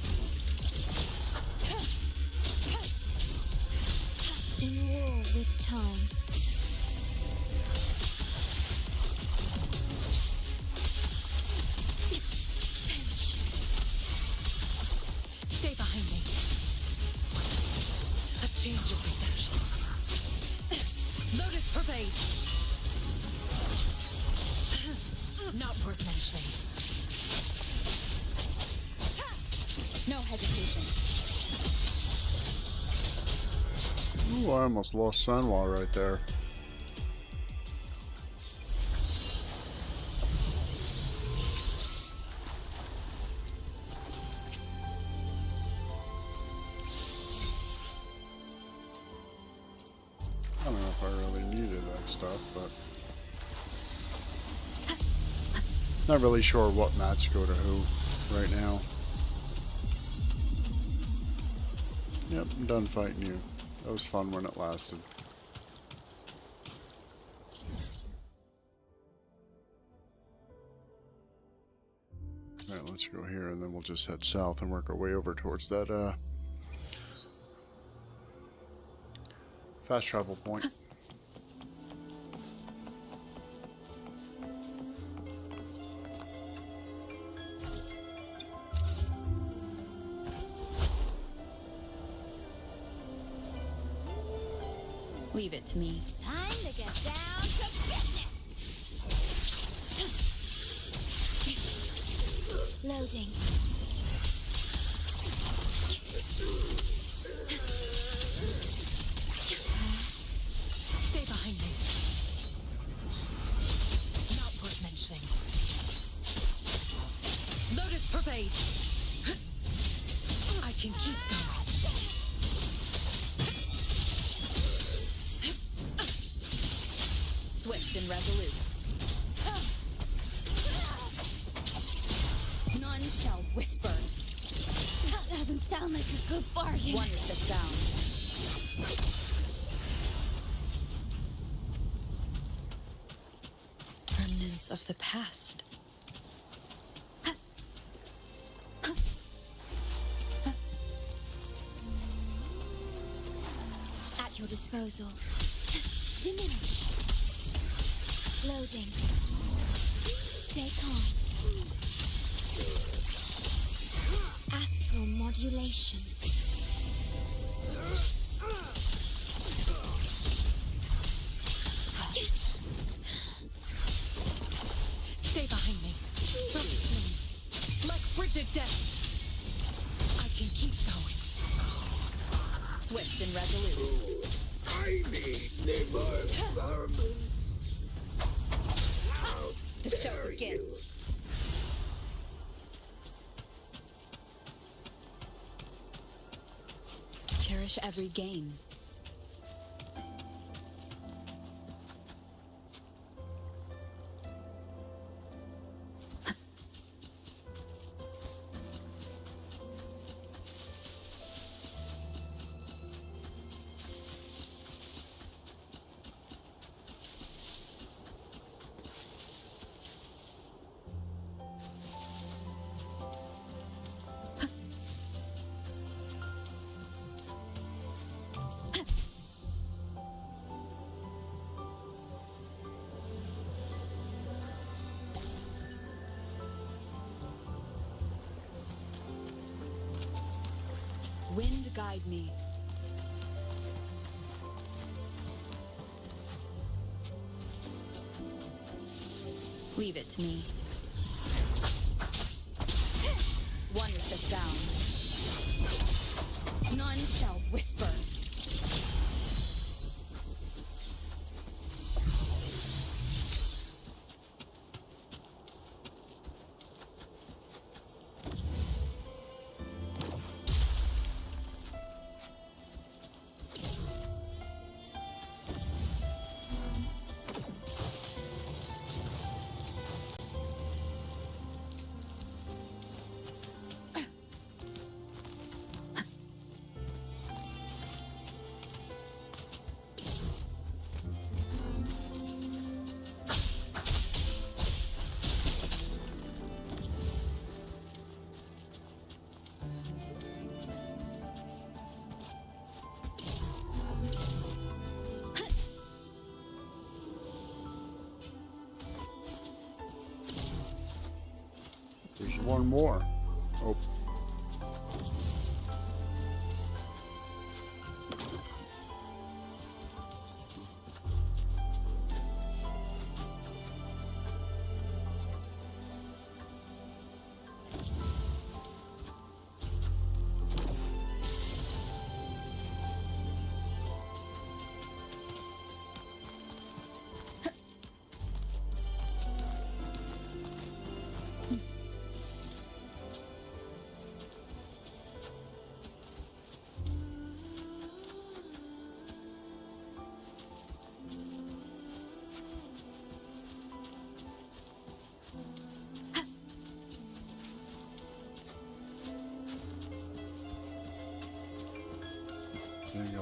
In war with time. Stay behind me. A change of perception. Lotus pervade. Not worth mentioning. No hesitation. Ooh, I almost lost Sanwa right there. if I really needed that stuff, but not really sure what mats go to who right now. Yep, I'm done fighting you. That was fun when it lasted. Alright, let's go here and then we'll just head south and work our way over towards that fast travel point. Leave it to me. Time to get down to business. Loading. Stay behind me. Not worth mentioning. Lotus pervade. I can keep going. Swift and resolute. None shall whisper. That doesn't sound like a good bargain. One is the sound. Remnants of the past. At your disposal. Diminish. Loading. Stay calm. Astral modulation. Stay behind me. Trust me. Like frigid death. I can keep going. Swift and resolute. I need more vermin. The show begins. Cherish every gain. Wind guide me. Leave it to me. One is the sound. None shall whisper. There's one more. Oh.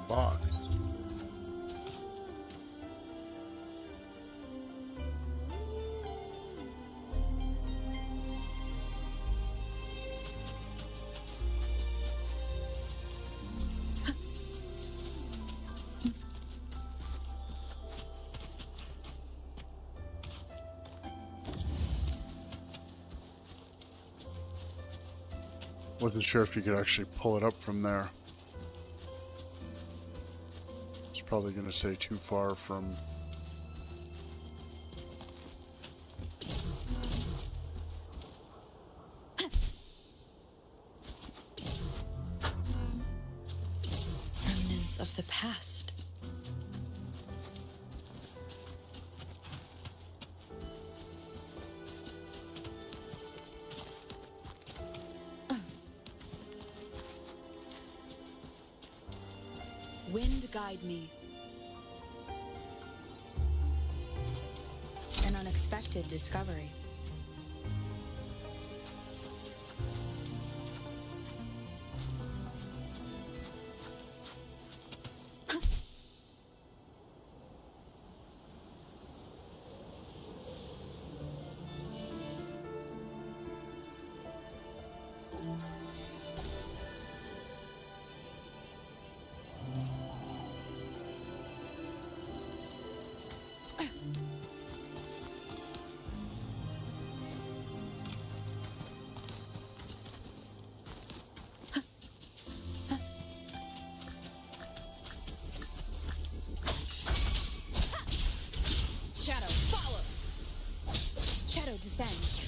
box. Wasn't sure if you could actually pull it up from there. It's probably going to say too far from... Remnants of the past. Wind guide me. An unexpected discovery. Shadow follows. Shadow descends.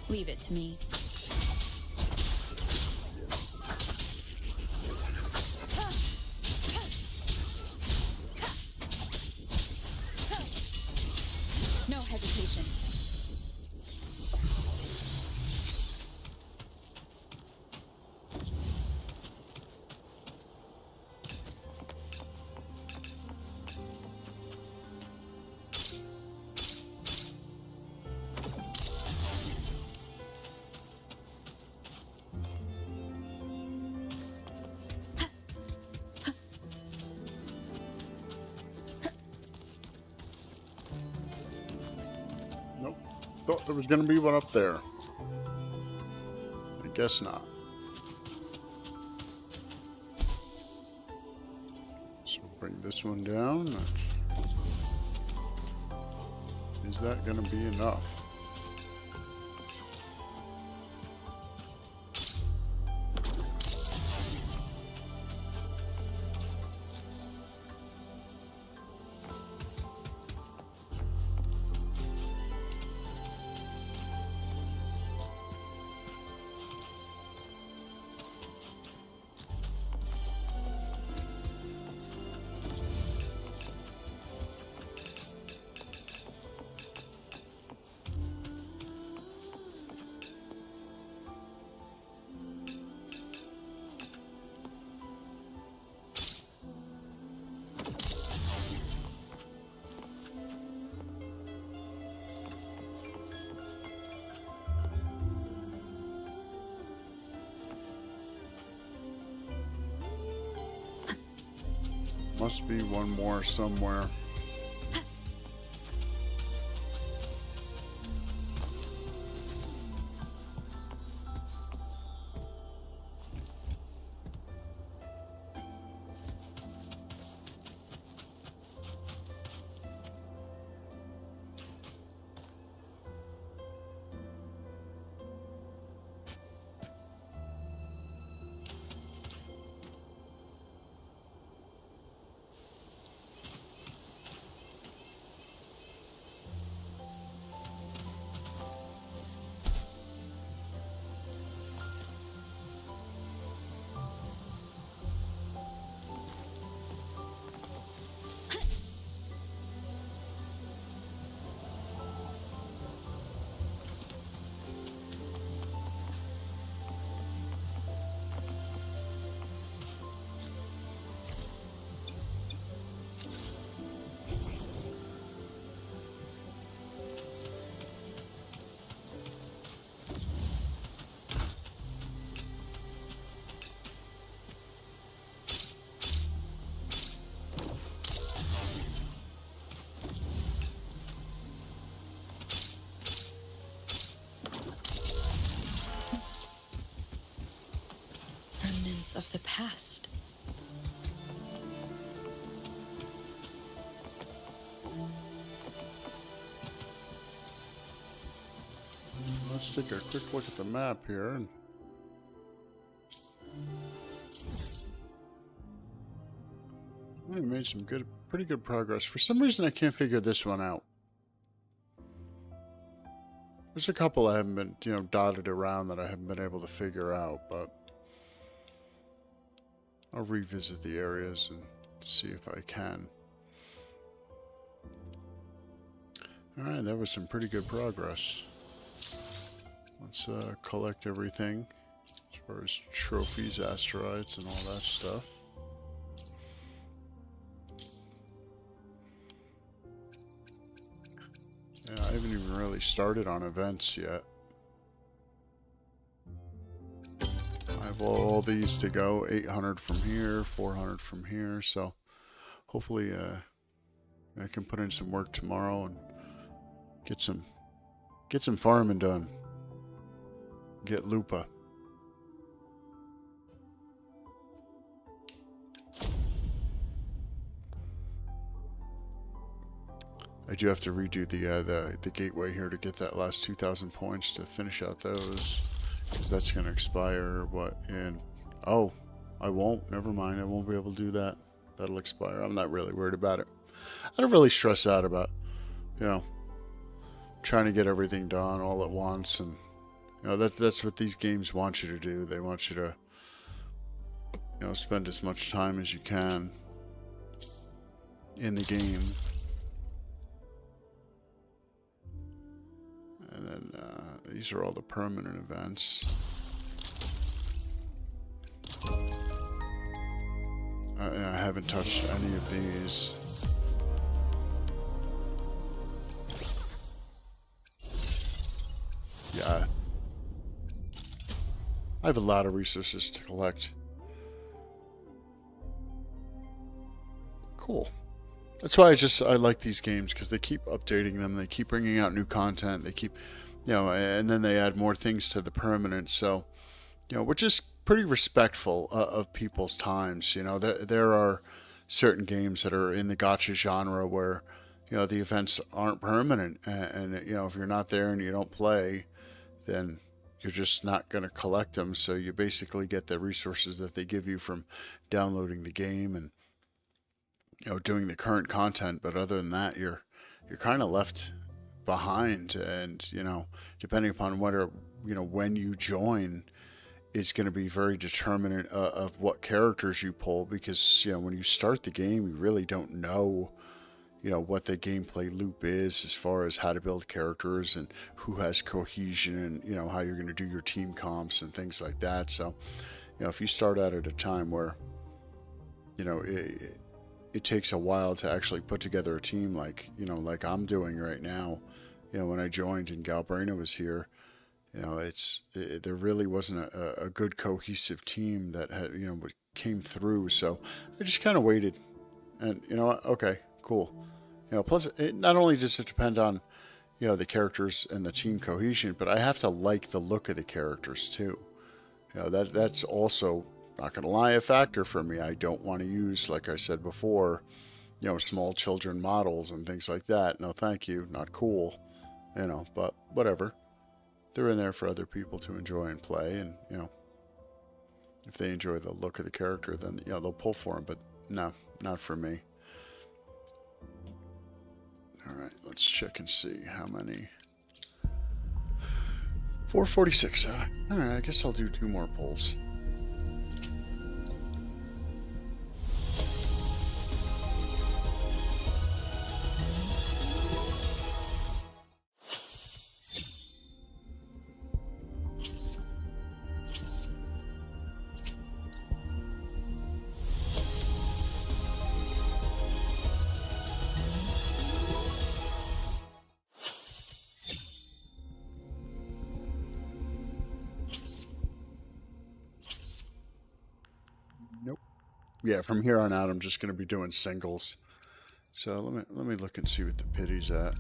Leave it to me. No hesitation. Nope. Thought there was going to be one up there. I guess not. So bring this one down. Is that going to be enough? Must be one more somewhere. of the past. Let's take a quick look at the map here. We made some pretty good progress. For some reason, I can't figure this one out. There's a couple I haven't been, dotted around that I haven't been able to figure out, but I'll revisit the areas and see if I can. Alright, that was some pretty good progress. Let's collect everything as far as trophies, asteroids, and all that stuff. Yeah, I haven't even really started on events yet. I have all these to go, 800 from here, 400 from here, so hopefully I can put in some work tomorrow and get some farming done. Get Lupa. I do have to redo the gateway here to get that last 2,000 points to finish out those, because that's going to expire. Oh, I won't. Never mind. I won't be able to do that. That'll expire. I'm not really worried about it. I don't really stress out about, trying to get everything done all at once, and that's what these games want you to do. They want you to, spend as much time as you can in the game. And then these are all the permanent events. And I haven't touched any of these. Yeah. I have a lot of resources to collect. Cool. That's why I like these games, because they keep updating them. They keep bringing out new content. They keep, and then they add more things to the permanent. So, which is pretty respectful of people's times. There are certain games that are in the gacha genre where, the events aren't permanent. And if you're not there and you don't play, then you're just not going to collect them. So you basically get the resources that they give you from downloading the game and, doing the current content. But other than that, you're kind of left behind. And, depending upon when you join, is going to be very determinant of what characters you pull. Because, when you start the game, you really don't know, what the gameplay loop is as far as how to build characters and who has cohesion and, how you're going to do your team comps and things like that. So, if you start out at a time where, it takes a while to actually put together a team like I'm doing right now, when I joined and Galbraina was here, there really wasn't a good cohesive team that had, came through. So I just kind of waited and, okay, cool. Plus it not only does it depend on, the characters and the team cohesion, but I have to like the look of the characters too. That's also, not going to lie, a factor for me. I don't want to use, like I said before, small children models and things like that. No, thank you. Not cool. But whatever. They're in there for other people to enjoy and play. And, if they enjoy the look of the character, then, they'll pull for them. But no, not for me. All right, let's check and see how many. 446. All right, I guess I'll do 2 more pulls. Yeah, from here on out, I'm just going to be doing singles. So let me look and see what the pity's at.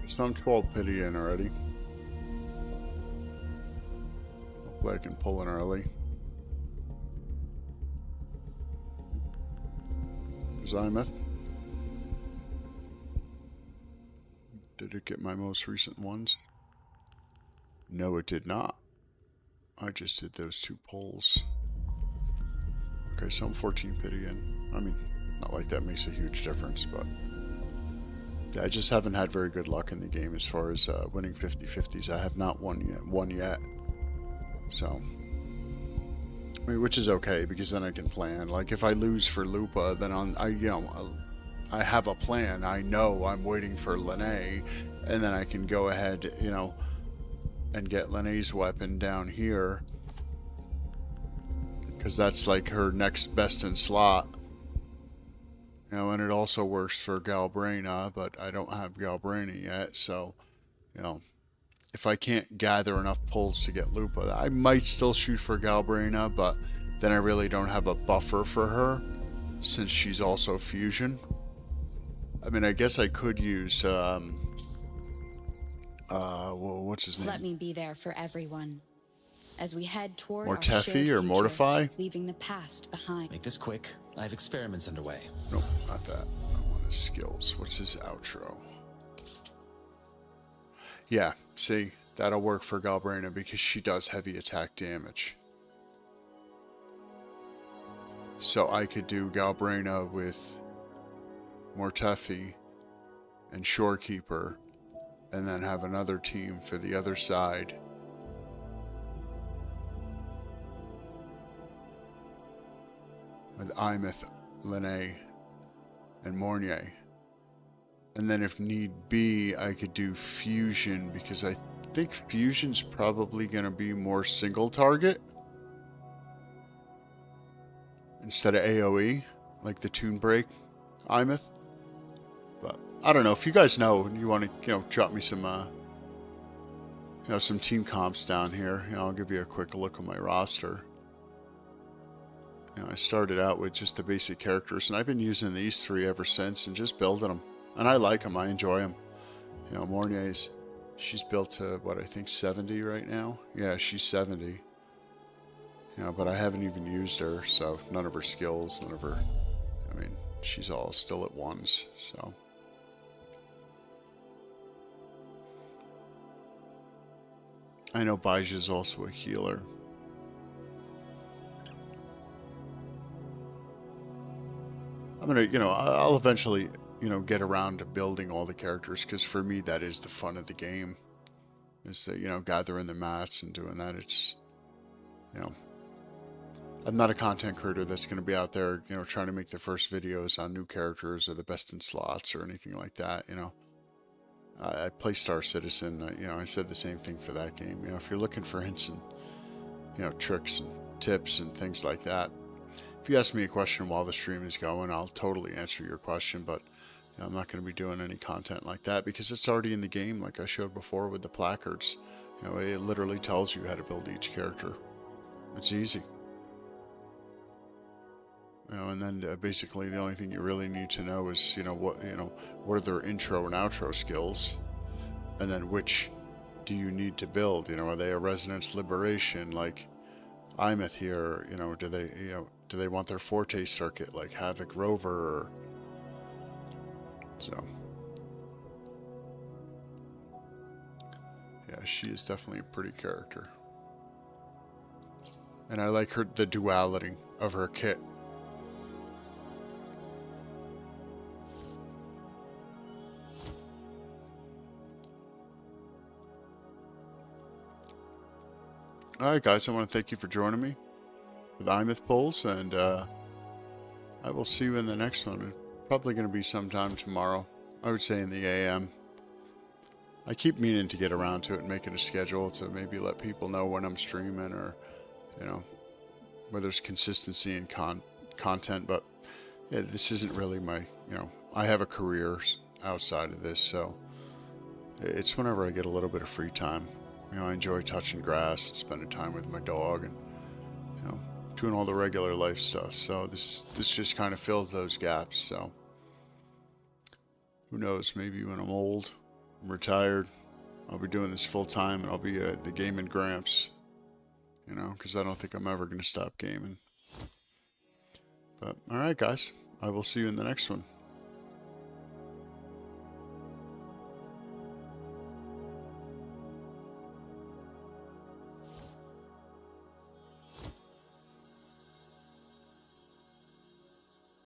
So I'm 12 pity in already. Hopefully I can pull in early. There's Aemeath. Did it get my most recent ones? No, it did not. I just did those 2 pulls. Okay, so I'm 14 pity in. I mean, not like that makes a huge difference, but yeah, I just haven't had very good luck in the game as far as winning 50-50s. I have not won yet. So, I mean, which is okay because then I can plan. Like if I lose for Lupa, then I have a plan. I know I'm waiting for Lene, and then I can go ahead, and get Lene's weapon down here, because that's like her next best in slot. And it also works for Galbraina, but I don't have Galbraina yet, so, if I can't gather enough pulls to get Lupa, I might still shoot for Galbraina, but then I really don't have a buffer for her, since she's also fusion. I mean, I guess I could use, what's his name? Let me be there for everyone. As we head toward Mortefi our shared or future, Mortify? leaving the past behind. Make this quick. I have experiments underway. Nope, not that. I want his skills. What's his outro? Yeah, see, that'll work for Galbraina because she does heavy attack damage. So I could do Galbraina with Mortefi and Shorekeeper, and then have another team for the other side. With Aemeath, Lene, and Mornier. And then if need be, I could do Fusion, because I think Fusion's probably going to be more single target instead of AoE, like the Toon Break Aemeath. But I don't know. If you guys know and you want to, drop me some, some team comps down here, I'll give you a quick look at my roster. I started out with just the basic characters, and I've been using these 3 ever since, and just building them. And I like them. I enjoy them. Mornier's, she's built to, what, I think 70 right now? Yeah, she's 70. But I haven't even used her, so none of her skills, she's all still at 1s, so. I know Baja's also a healer. I'm gonna, I'll eventually, get around to building all the characters, because for me that is the fun of the game, is that, gathering the mats and doing that. It's, I'm not a content creator that's going to be out there, trying to make the first videos on new characters or the best in slots or anything like that, I play Star Citizen, I said the same thing for that game. If you're looking for hints and, tricks and tips and things like that, if you ask me a question while the stream is going, I'll totally answer your question, but I'm not going to be doing any content like that because it's already in the game, like I showed before with the placards. It literally tells you how to build each character. It's easy. And then basically the only thing you really need to know is, what are their intro and outro skills, and then which do you need to build? Are they a Resonance Liberation like Aemeath here? Do they want their Forte circuit like Havoc Rover? Or... So, yeah, she is definitely a pretty character, and I like the duality of her kit. Alright guys, I want to thank you for joining me with Aemeath pulls, and I will see you in the next one. It's probably going to be sometime tomorrow. I would say in the AM. I keep meaning to get around to it and make it a schedule to maybe let people know when I'm streaming, or, where there's consistency in content, but yeah, this isn't really my, I have a career outside of this, so it's whenever I get a little bit of free time. I enjoy touching grass and spending time with my dog and, doing all the regular life stuff. So this just kind of fills those gaps. So who knows, maybe when I'm old I'm retired. I'll be doing this full time, and I'll be the gaming Gramps. You know, because I don't think I'm ever going to stop gaming. But, alright guys, I will see you in the next one.